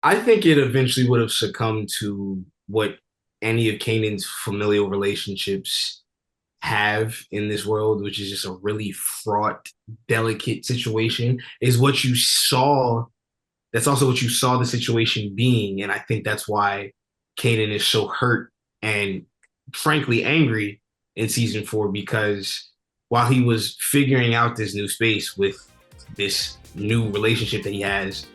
I think it eventually would have succumbed to what any of Kanan's familial relationships have in this world, which is just a really fraught, delicate situation, is what you saw. That's also what you saw the situation being. And I think that's why Kanan is so hurt and frankly angry in season 4 because while he was figuring out this new space with this new relationship that he has,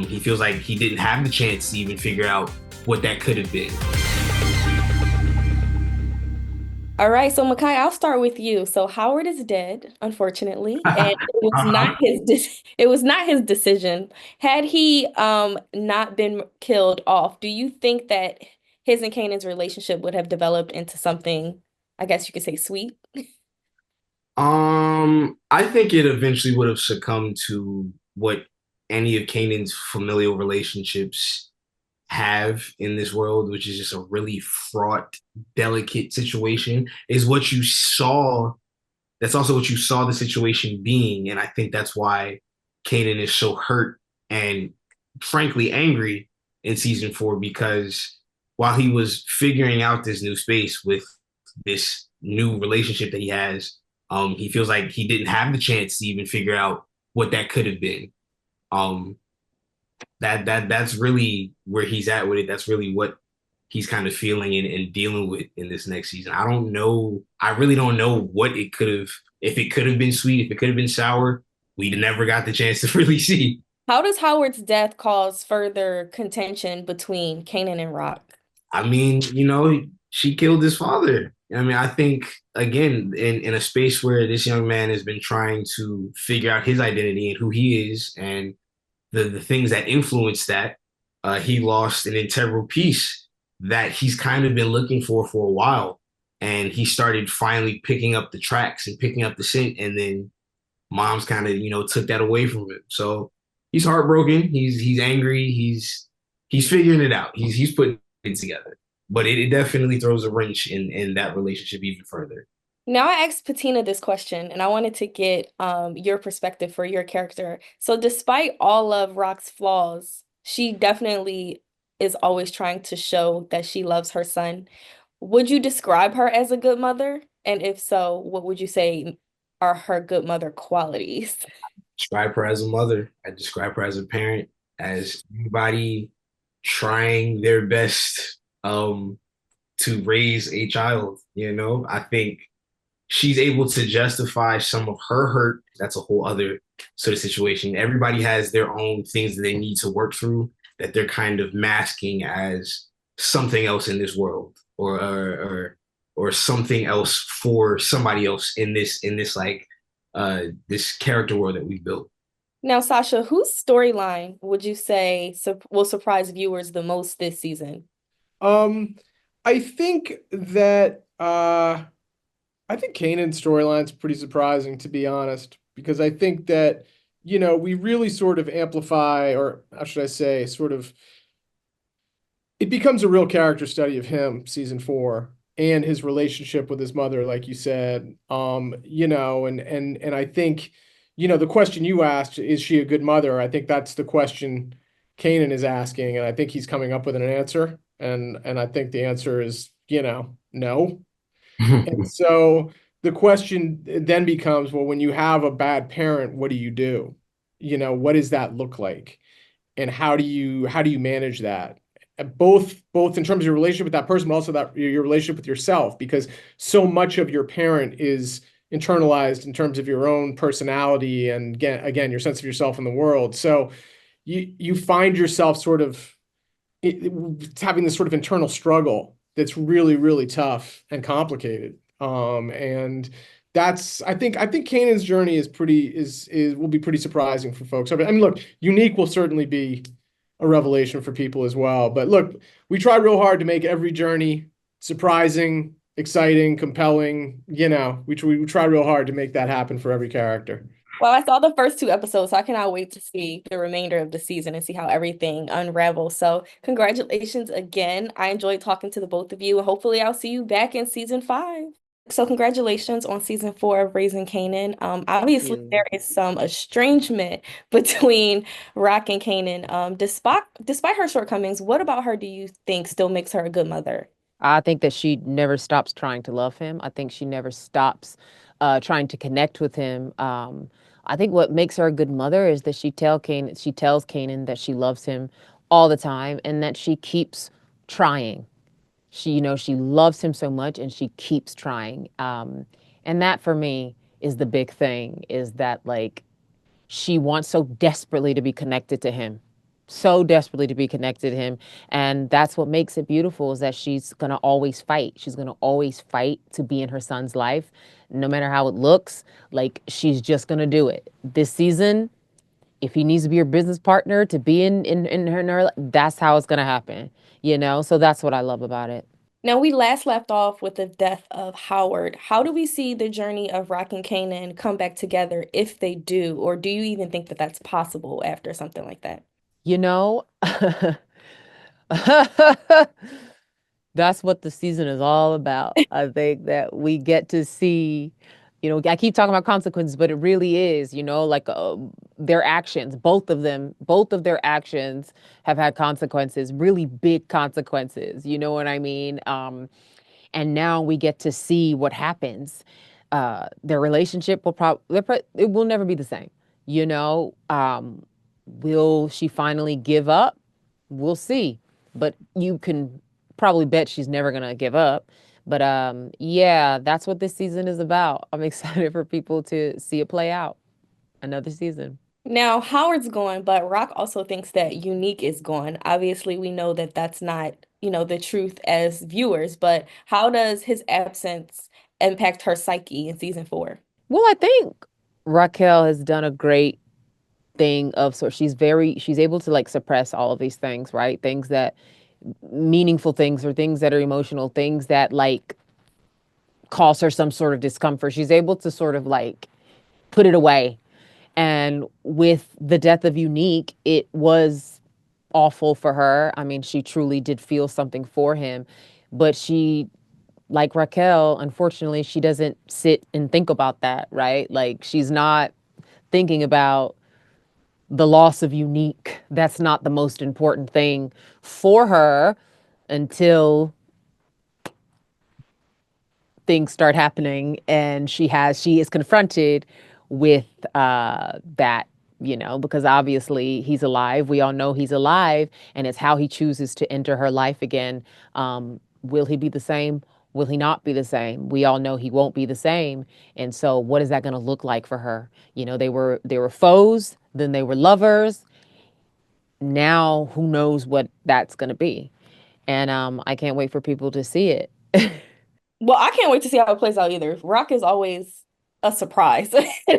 he feels like he didn't have the chance to even figure out what that could have been. All right, so Makai, I'll start with you. So Howard is dead, unfortunately, and Uh-huh. it was not his decision. Had he not been killed off, do you think that his and Kanan's relationship would have developed into something, I guess you could say sweet? I think it eventually would have succumbed to what any of Kanan's familial relationships have in this world, which is just a really fraught, delicate situation, is what you saw. That's also what you saw the situation being. And I think that's why Kanan is so hurt and frankly angry in season 4 because while he was figuring out this new space with this new relationship that he has, he feels like he didn't have the chance to even figure out what that could have been. Um, that's really where he's at with it. That's really what he's kind of feeling and dealing with in this next season. I don't know. I really don't know what it could have, if it could have been sweet, if it could have been sour. We never got the chance to really see. How does Howard's death cause further contention between Kanan and Rock? I mean, she killed his father. I mean, I think again, in a space where this young man has been trying to figure out his identity and who he is and the things that influence that, he lost an integral piece that he's kind of been looking for a while. And he started finally picking up the tracks and picking up the scent. And then mom's kind of, took that away from him. So he's heartbroken. He's angry. He's figuring it out. He's putting it together. But it definitely throws a wrench in that relationship even further. Now I asked Patina this question, and I wanted to get your perspective for your character. So, despite all of Rock's flaws, she definitely is always trying to show that she loves her son. Would you describe her as a good mother? And if so, what would you say are her good mother qualities? Describe her as a mother. I describe her as a parent, as anybody trying their best to raise a child. I think she's able to justify some of her hurt. That's a whole other sort of situation. Everybody has their own things that they need to work through that they're kind of masking as something else in this world or something else for somebody else in this like this character world that we built. Now, Sasha, whose storyline would you say will surprise viewers the most this season? Um, I think that I think Kanan's storyline's pretty surprising, to be honest, because I think that, we really sort of amplify, or how should I say, sort of, it becomes a real character study of him, season 4, and his relationship with his mother, like you said. And I think, the question you asked, is she a good mother? I think that's the question Kanan is asking, and I think he's coming up with an answer. And I think the answer is, no. And so the question then becomes, well, when you have a bad parent, what do you do? What does that look like? And how do you manage that? Both in terms of your relationship with that person, but also that your relationship with yourself, because so much of your parent is internalized in terms of your own personality and again your sense of yourself in the world. So you find yourself sort of having this sort of internal struggle that's really, really tough and complicated. And that's I think Kanan's journey is will be pretty surprising for folks. I mean, look, Unique will certainly be a revelation for people as well. But look, we try real hard to make every journey surprising, exciting, compelling. We try real hard to make that happen for every character. Well, I saw the first two episodes, so I cannot wait to see the remainder of the season and see how everything unravels. So, congratulations again. I enjoyed talking to the both of you, and hopefully, I'll see you back in season 5. So congratulations on season 4 of Raising Kanan. Thank Obviously you. there is some estrangement between Rock and Kanan. Despite her shortcomings, what about her do you think still makes her a good mother? I think that she never stops trying to love him. I think she never stops trying to connect with him. I think what makes her a good mother is that she tells Kanan that she loves him all the time and that she keeps trying. She loves him so much and she keeps trying. And that for me is the big thing, is that like she wants so desperately to be connected to him, so desperately to be connected to him. And that's what makes it beautiful, is that she's going to always fight. She's going to always fight to be in her son's life, no matter how it looks. Like, she's just going to do it. This season, if he needs to be her business partner to be in her, that's how it's going to happen, So that's what I love about it. Now, we last left off with the death of Howard. How do we see the journey of Rock and Kanan come back together if they do? Or do you even think that that's possible after something like that? You know, that's what the season is all about. I think that we get to see, I keep talking about consequences, but it really is, like their actions, both of their actions have had consequences, really big consequences. You know what I mean? And now we get to see what happens. Their relationship it will never be the same. You know, will she finally give up? We'll see. But you can probably bet she's never gonna give up. But yeah, that's what this season is about. I'm excited for people to see it play out. Another season. Now, Howard's gone, but Rock also thinks that Unique is gone. Obviously, we know that that's not, the truth as viewers, but how does his absence impact her psyche in season 4? Well, I think Raquel has done a great thing of, so she's able to like suppress all of these things, right? Things that meaningful things, or things that are emotional, things that like cause her some sort of discomfort. She's able to sort of like put it away. And with the death of Unique, it was awful for her. I mean, she truly did feel something for him, but she, like Raquel, unfortunately, she doesn't sit and think about that, right? Like, she's not thinking about the loss of Unique. That's not the most important thing for her until things start happening and she is confronted with that, because obviously he's alive. We all know he's alive, and it's how he chooses to enter her life again. Will he be the same? Will he not be the same? We all know he won't be the same. And so what is that going to look like for her? They were foes, then they were lovers. Now who knows what that's going to be? And I can't wait for people to see it. Well, I can't wait to see how it plays out either. Rock is always a surprise.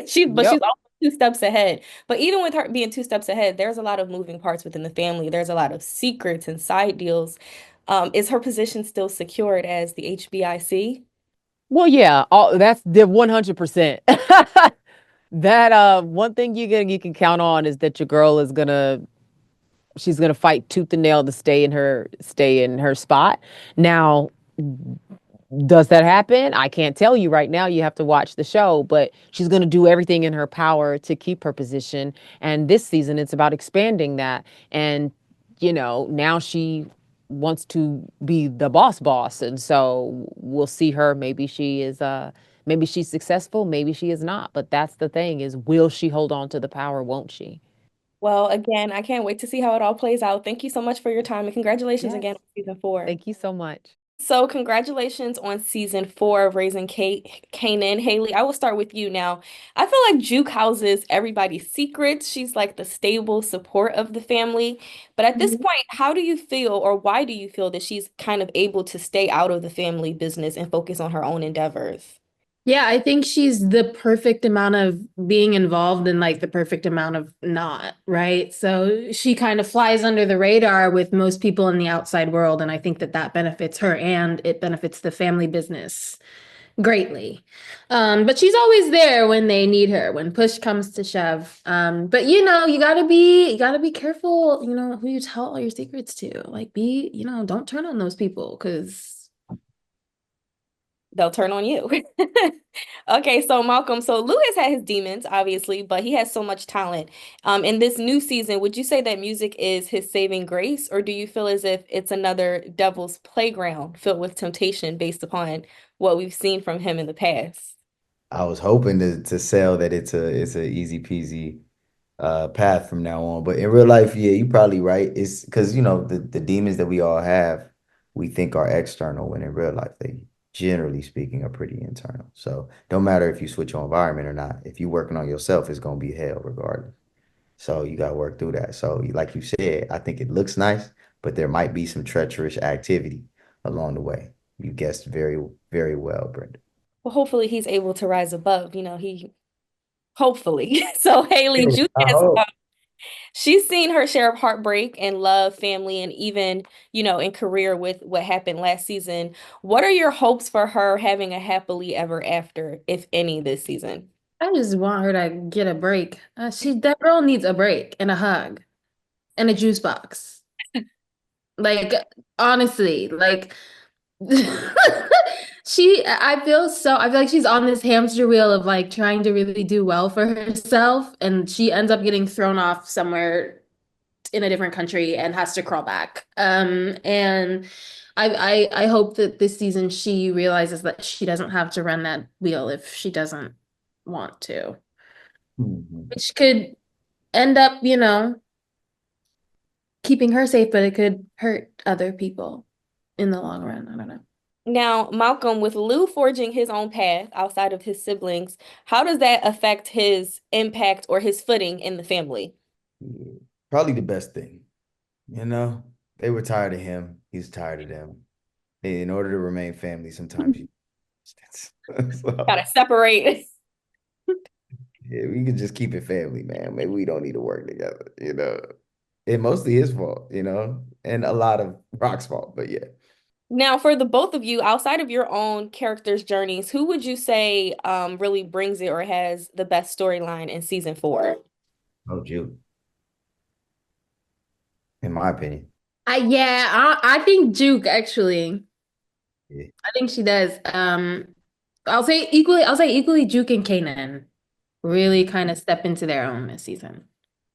She's Yep. always 2 steps ahead. But even with her being 2 steps ahead, there's a lot of moving parts within the family. There's a lot of secrets and side deals. Is her position still secured as the HBIC? Well, yeah, that's the 100%. That one thing you can count on is that your girl is gonna she's gonna fight tooth and nail to stay in her spot. Now, does that happen? I can't tell you right now. You have to watch the show, but she's gonna do everything in her power to keep her position. And this season, it's about expanding that. And now she wants to be the boss, and so we'll see her. Maybe she's successful, maybe she is not. But that's the thing, is will she hold on to the power? Won't she? Well, again, I can't wait to see how it all plays out. Thank you so much for your time and congratulations Yes. again on season 4. Thank you so much. So, congratulations on season 4 of Raising Kanan. Haley, I will start with you now. I feel like Juke houses everybody's secrets. She's like the stable support of the family. But at this point, how do you feel, or why do you feel that she's kind of able to stay out of the family business and focus on her own endeavors? Yeah, I think she's the perfect amount of being involved and like the perfect amount of not, right? So she kind of flies under the radar with most people in the outside world. And I think that that benefits her and it benefits the family business greatly. But she's always there when they need her, when push comes to shove. But you gotta be careful, who you tell all your secrets to. Like don't turn on those people because they'll turn on you. Okay, so Malcolm, so Lou has had his demons, obviously, but he has so much talent. In this new season, would you say that music is his saving grace, or do you feel as if it's another devil's playground filled with temptation based upon what we've seen from him in the past? I was hoping to sell that it's a easy peasy path from now on. But in real life, yeah, you're probably right. It's because the demons that we all have, we think are external, when in real life they generally speaking are pretty internal. So don't matter if you switch your environment or not. If you're working on yourself, it's gonna be hell regardless. So you gotta work through that. So like you said, I think it looks nice, but there might be some treacherous activity along the way. You guessed very, very well, Brenda. Well, hopefully he's able to rise above, he hopefully. So Haley, Judy I has hope. she's seen her share of heartbreak and love, family, and even, in career with what happened last season. What are your hopes for her having a happily ever after, if any, this season? I just want her to get a break. That girl needs a break and a hug and a juice box. Like, honestly, like I feel like she's on this hamster wheel of like trying to really do well for herself, and she ends up getting thrown off somewhere in a different country and has to crawl back. And I hope that this season she realizes that she doesn't have to run that wheel if she doesn't want to, Mhm. which could end up, keeping her safe, but it could hurt other people in the long run. I don't know. Now, Malcolm, with Lou forging his own path outside of his siblings, how does that affect his impact or his footing in the family? Yeah. Probably the best thing. You know, they were tired of him. He's tired of them. In order to remain family, sometimes you Gotta so, separate. yeah, we can just keep it family, man. Maybe we don't need to work together. It's mostly his fault, and a lot of Rock's fault, but yeah. Now, for the both of you, outside of your own characters' journeys, who would you say really brings it or has the best storyline in season 4? Oh, Jude, in my opinion. I think Juke actually. Yeah. I think she does. I'll say equally Juke and Kanan really kind of step into their own this season.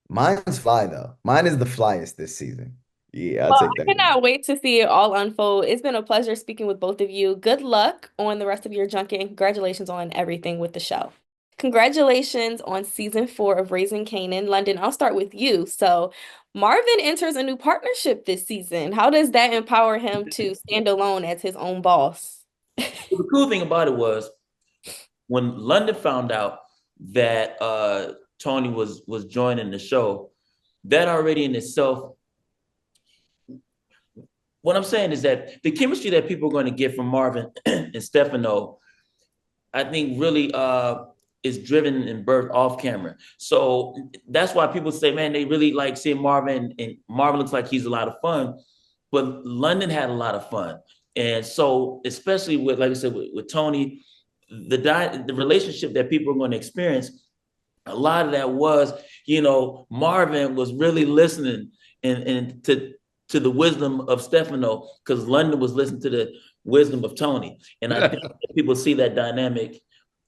Mine's Fly, though. Mine is the flyest this season. Yeah, I'll Well, take I that. cannot wait to see it all unfold. It's been a pleasure speaking with both of you. Good luck on the rest of your junket and congratulations on everything with the show. Congratulations on season 4 of Raising Kanan. London, I'll start with you. So, Marvin enters a new partnership this season. How does that empower him to stand alone as his own boss? Well, the cool thing about it was when London found out that Tony was joining the show, that already in itself, what I'm saying is that the chemistry that people are going to get from Marvin and Stefano, I think really is driven and birthed off camera. So that's why people say, man, they really like seeing Marvin, and Marvin looks like he's a lot of fun, but London had a lot of fun. And so, especially with, like I said, with Tony, the relationship that people are going to experience, a lot of that was, Marvin was really listening and to the wisdom of Stefano, because London was listening to the wisdom of Tony. And I think people see that dynamic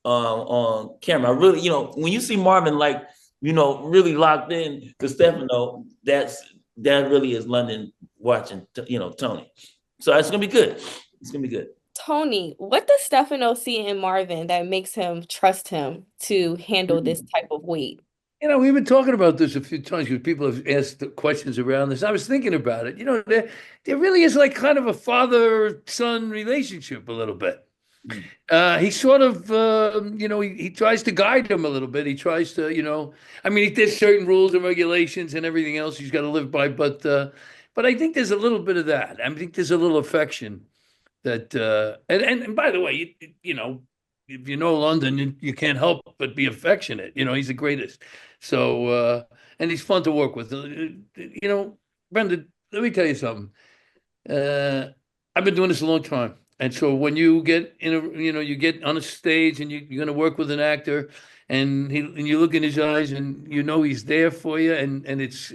on camera. I really, when you see Marvin really locked in to Stefano, that really is London watching, Tony. So it's gonna be good. It's gonna be good. Tony, what does Stefano see in Marvin that makes him trust him to handle this type of weight? We've been talking about this a few times because people have asked questions around this. I was thinking about it. There really is like kind of a father-son relationship a little bit. He sort of, he tries to guide him a little bit. He tries to, there's certain rules and regulations and everything else he's got to live by. But I think there's a little bit of that. I think there's a little affection that, and by the way, if you know London, you can't help but be affectionate. He's the greatest. So, and he's fun to work with. Brenda, let me tell you something. I've been doing this a long time. And so when you get you get on a stage and you're going to work with an actor, and you look in his eyes and he's there for you, and it's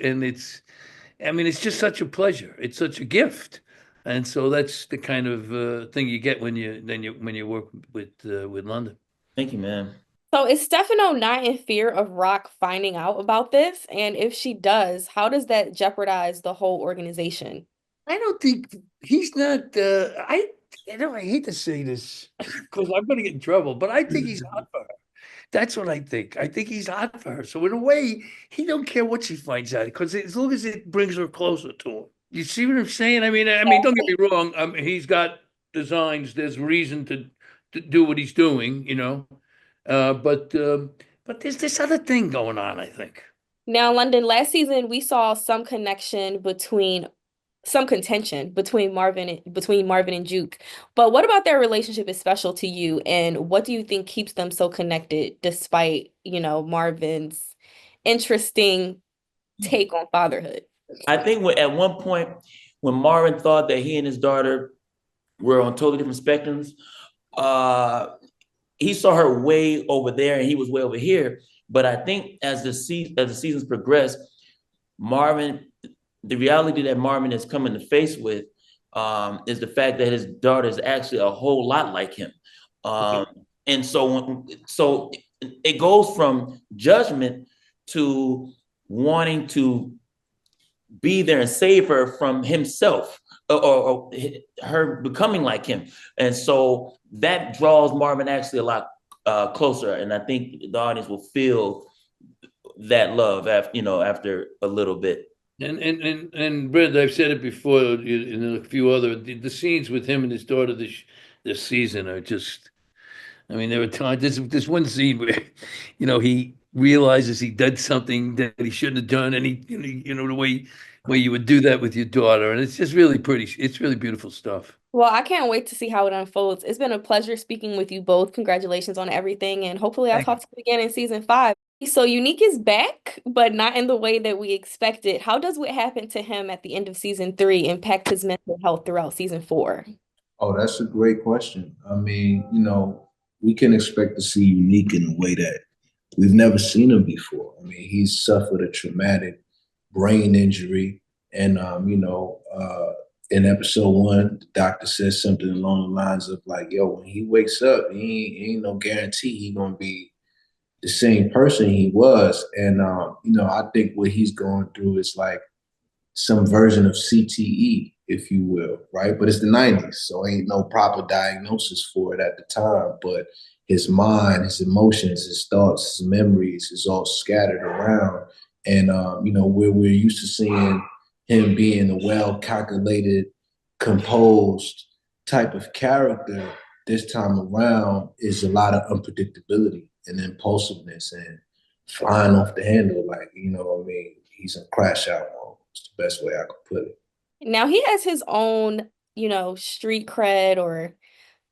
just such a pleasure. It's such a gift And so that's the kind of thing you get when you work with London. Thank you, man. So is Stefano not in fear of Rock finding out about this? And if she does, how does that jeopardize the whole organization? I don't think he's not. I hate to say this because I'm going to get in trouble, but I think he's hot for her. That's what I think. I think he's hot for her. So in a way, he don't care what she finds out because as long as it brings her closer to him. You see what I'm saying? I mean, don't get me wrong. He's got designs. There's reason to do what he's doing, but there's this other thing going on, I think. Now, London, last season we saw some contention between Marvin and Juke. But what about their relationship is special to you, and what do you think keeps them so connected despite, Marvin's interesting take on fatherhood? I think at one point when Marvin thought that he and his daughter were on totally different spectrums, he saw her way over there and he was way over here. But I think as the seasons progress, the reality that Marvin is coming to face with is the fact that his daughter is actually a whole lot like him. And so it goes from judgment to wanting to be there and save her from himself or her becoming like him. And so that draws Marvin actually a lot closer. And I think the audience will feel that love after a little bit. And Brent, I've said it before in a few other, the scenes with him and his daughter this season are just, there were times, there's one scene where, he realizes he did something that he shouldn't have done. And the way you would do that with your daughter. And it's just really pretty. It's really beautiful stuff. Well, I can't wait to see how it unfolds. It's been a pleasure speaking with you both. Congratulations on everything. And hopefully I'll talk to you again in season 5. So Unique is back, but not in the way that we expected. How does what happened to him at the end of season 3 impact his mental health throughout season 4? Oh, that's a great question. We can expect to see Unique in a way that we've never seen him before. He's suffered a traumatic brain injury. And, in episode 1, the doctor says something along the lines of like, when he wakes up, he ain't no guarantee he gonna be the same person he was. And, I think what he's going through is like some version of CTE, if you will, right? But it's the 90s, so ain't no proper diagnosis for it at the time. But his mind, his emotions, his thoughts, his memories is all scattered around. And, where we're used to seeing him being a well-calculated, composed type of character, this time around is a lot of unpredictability and impulsiveness and flying off the handle. He's in crash out mode. It's the best way I could put it. Now he has his own, street cred or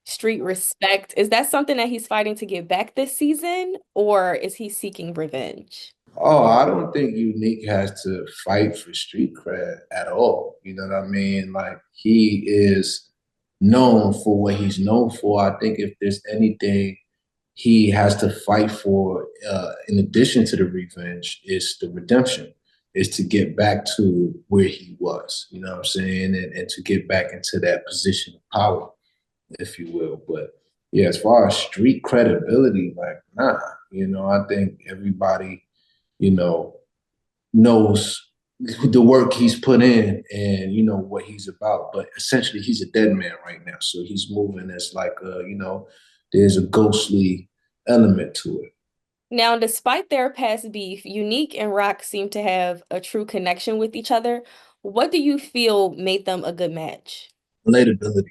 street respect. Is that something that he's fighting to get back this season, or is he seeking revenge? Oh, I don't think Unique has to fight for street cred at all. You know what I mean? Like, he is known for what he's known for. I think if there's anything he has to fight for, in addition to the revenge, is the redemption, is to get back to where he was, you know what I'm saying? And to get back into that position of power, if you will. But yeah, as far as street credibility, I think everybody, knows the work he's put in and, what he's about. But essentially, he's a dead man right now. So he's moving as like, there's a ghostly element to it. Now, despite their past beef, Unique and Rock seem to have a true connection with each other. What do you feel made them a good match? Relatability,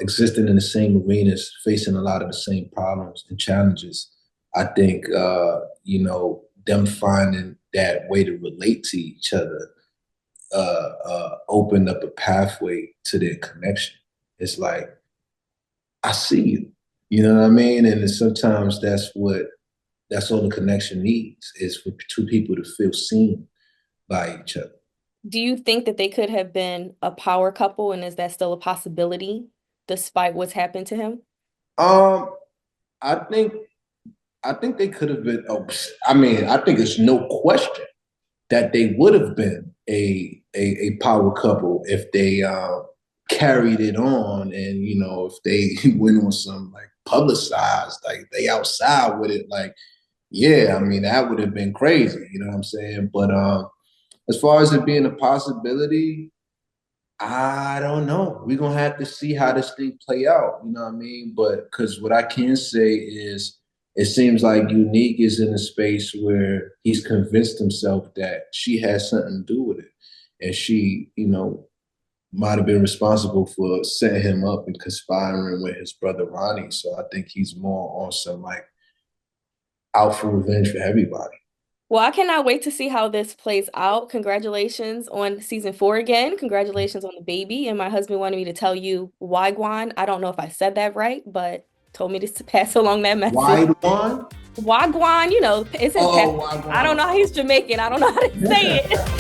existing in the same arenas, facing a lot of the same problems and challenges. I think, them finding that way to relate to each other opened up a pathway to their connection. It's like, I see you, you know what I mean? And sometimes that's all the connection needs, is for two people to feel seen by each other. Do you think that they could have been a power couple, and is that still a possibility despite what's happened to him? I think they could have been. I think it's no question that they would have been a power couple if they carried it on, and you know, if they went on some like publicized, like they outside with it, like, yeah, I mean, that would have been crazy, you know what I'm saying? But as far as it being a possibility, I don't know. We're gonna have to see how this thing play out, you know what I mean? But because what I can say is it seems like Unique is in a space where he's convinced himself that she has something to do with it. And she, you know, might have been responsible for setting him up and conspiring with his brother Ronnie. So I think he's more on some like out for revenge for everybody. Well, I cannot wait to see how this plays out. Congratulations on season 4 again. Congratulations on the baby. And my husband wanted me to tell you Wagwan. I don't know if I said that right, but told me to pass along that message. Wagwan? Wagwan, you know, it's his Wagwan. I don't know how he's Jamaican. I don't know how to say it.